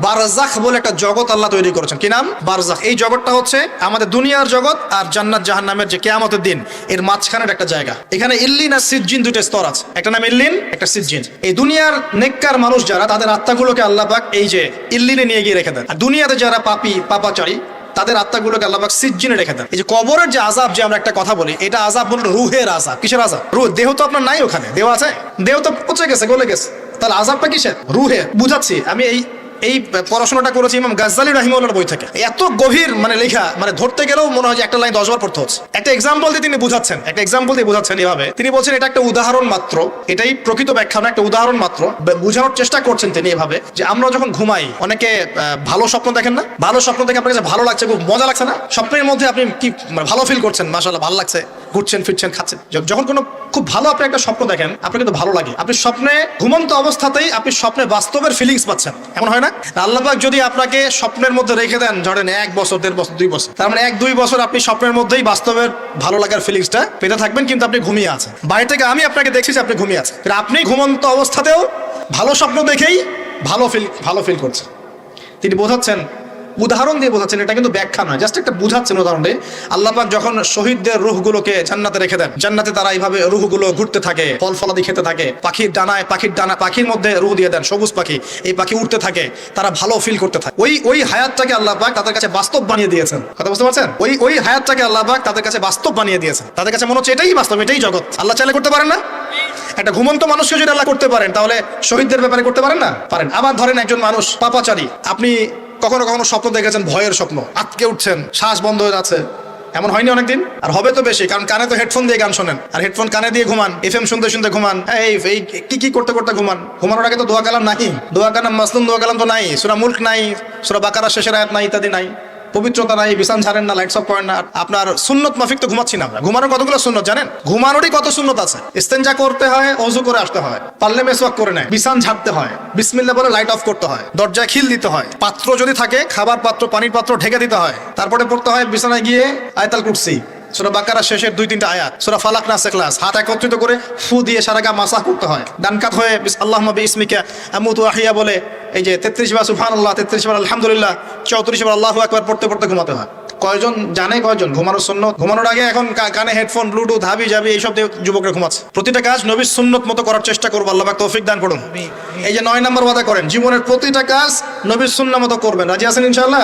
বারজাখ বলে একটা জগৎ আল্লাহ তৈরি করেছেন। কি নাম? বারজাখ। এই জগৎটা হচ্ছে আমাদের দুনিয়ার জগৎ আর জান্নাত জাহান্নামের যে কিয়ামতের দিন এর মাঝখানের একটা জায়গা। এখানে ইল্লিন আর সিজ্জিন দুটো স্তর আছে, একটা নাম ইল্লিন, একটা সিজ্জিন। এই দুনিয়ার নেককার মানুষ যারা, তাদের আত্মাগুলোকে আল্লাহ পাক এই যে ইল্লিনে নিয়ে গিয়ে রেখে দেন। আর দুনিয়াতে যারা পাপী পাপাচারী, তাদের আত্মাগুলোকে আল্লাহ পাক সিজ্জিনে রেখে দেন। এই যে কবরের যে আযাব, যে আমরা একটা কথা বলি, এটা আযাব বলুন রুহের আযাব। কিসের আযাব? রুহ। দেহ তো আপনার নাই, ওখানে দেহ আছে, দেহ তো পচে গেছে, গলে গেছে, তাহলে আযাবটা কিসের? রুহে। বুঝাচ্ছি, আমি এই পড়াশোনাটা করেছি ইমাম গাজ্জালী রাহিমাহুল্লাহর বই থেকে। এত গভীর লেখা, ধরতে গেলেও মনে হয় যে একটা লাইন 10 বার পড়তে হচ্ছে। একটা এক্সাম্পল দিয়ে তিনি বুঝাচ্ছেন, এভাবে তিনি বলছেন এটা একটা উদাহরণ মাত্র, এটাই প্রকৃত ব্যাখ্যা না, একটা উদাহরণ মাত্র। বোঝানোর চেষ্টা করছেন তিনি এভাবে যে আমরা যখন ঘুমাই, অনেকে ভালো স্বপ্ন দেখেন না? ভালো স্বপ্ন দেখে আপনার কাছে ভালো লাগছে, খুব মজা লাগছে না? স্বপ্নের মধ্যে আপনি কি ভালো ফিল করছেন? মাশাআল্লাহ ভালো লাগছে, ঘুরছেন ফিরছেন খাচ্ছেন। যখন কোনো খুব ভালো আপনি একটা স্বপ্ন দেখেন, আপনার কিন্তু ভালো লাগে। আপনি স্বপ্নে ঘুমন্ত অবস্থাতেই আপনি স্বপ্নে বাস্তবের ফিলিংস পাচ্ছেন, এমন হয় না? আল্লাহ পাক যদি আপনাকে স্বপ্নের মধ্যে রেখে দেন, ধরেন 1 বছর 1.5 বছর 2 বছর, তার মানে 1-2 বছর আপনি স্বপ্নের মধ্যেই বাস্তবের ভালো লাগার ফিলিংসটা পেতে থাকবেন, কিন্তু আপনি ঘুমিয়ে আছেন। বাইরে থেকে আমি আপনাকে দেখছি যে আপনি ঘুমিয়ে আছেন, আপনি ঘুমন্ত অবস্থাতেও ভালো স্বপ্ন দেখেই ভালো ফিল করছেন। তিনি বোঝাচ্ছেন, উদাহরণ দিয়ে বোঝাচ্ছেন, এটা কিন্তু ব্যাখ্যা নয়, জাস্ট একটা বুঝাচ্ছেন উদাহরণ দিয়ে। আল্লাহ পাক যখন শহীদদের রূহগুলোকে জান্নাতে রেখে দেন, জান্নাতে তারা এইভাবে রূহগুলো ঘুরতে থাকে, ফল ফলাদি খেতে থাকে, পাখির মধ্যে রূহ দিয়ে দেন, সবুজ পাখি, এই পাখি উঠতে থাকে, তারা ভালো ফিল করতে থাকে। ওই হায়াতটাকে আল্লাহ পাক তাদের কাছে বাস্তব বানিয়ে দিয়েছেন। কথা বুঝতে পারছেন? ওই হায়াতটাকে আল্লাহ পাক তাদের কাছে বাস্তব বানিয়ে দিয়েছেন। তাদের কাছে মনে হচ্ছে এটাই বাস্তব, এটাই জগৎ। আল্লাহ চাইলে করতে পারেন না? একটা ঘুমন্ত মানুষকে যদি আল্লাহ করতে পারেন, তাহলে শহীদদের ব্যাপারে করতে পারেন না? পারেন। আবার ধরেন একজন মানুষ পাপাচারী, আপনি কখনো কখনো স্বপ্ন দেখেছেন, ভয়ের স্বপ্ন, আটকে উঠছেন, শ্বাস বন্ধ হয়ে যাচ্ছে, এমন হয়নি অনেকদিন? আর হবে তো বেশি, কারণ কানে তো হেডফোন দিয়ে গান শোনেন, আর হেডফোন কানে দিয়ে ঘুমান, এফএম শুনতে শুনতে ঘুমান, এই কি করতে করতে ঘুমান। ঘুমানোর আগে তো দোয়া কালাম নাই, দোয়া কালাম মাসলুম দোয়া কালাম তো নাই, সূরা মুলক নাই, সূরা বাকারা শেষের আয়াত নাই, ইত্যাদি নাই, পবিত্রতা নাই, বিছান ছাড়েন না, লাইটস অফ করেন না। আপনার সুন্নত মাফিক তো ঘুমাচ্ছি না আমরা। ঘুমানোর কতগুলো সুন্নত জানেন? ঘুমানোরই কত সুন্নত আছে। ইস্তেঞ্জা করতে হয়, ওযু করে আসতে হয়, পারলে মেসওয়াক করে নেয়, বিছান ঝাড়তে হয়, বিসমিল্লাহ বলে লাইট অফ করতে হয়, দরজায় খিল দিতে হয়, পাত্র যদি থাকে খাবার পাত্র, পানির পাত্র ঢেকে দিতে হয়, তারপরে পড়তে হয় বিছানায় গিয়ে আয়াতুল কুরসি, সূরা বাকারা শেষের 2-3টা আয়াত, সূরা ফালাক নাস ইখলাস, হাত একত্রিত করে ফু দিয়ে সারা গা মাসাহ করতে হয়, ডান কাত হয়ে আল্লাহুম্মা বিইসমিকা আমুতু আহিয়া বলে এই যে 33 বার সুবহানাল্লাহ, 33 বার আলহামদুলিল্লাহ, 34 বার আল্লাহু আকবার পড়তে পড়তে ঘুমাতে হয়। কয়জন জানে? কয়জন ঘুমানোর সুন্নত? ঘুমানোর আগে এখন কানে হেডফোন, ব্লুটুথ, হাবি জাবি এইসব দিয়ে যুবকরা ঘুমাচ্ছে। প্রতিটা কাজ নবীর সুন্নত মতো করার চেষ্টা করবো, আল্লাহ পাক তৌফিক দান করুন। এই যে 9 নম্বর ওয়াদা করেন, জীবনের প্রতিটা কাজ নবীর সুন্নাহ মতো করবেন। রাজি আছেন ইনশাআল্লাহ?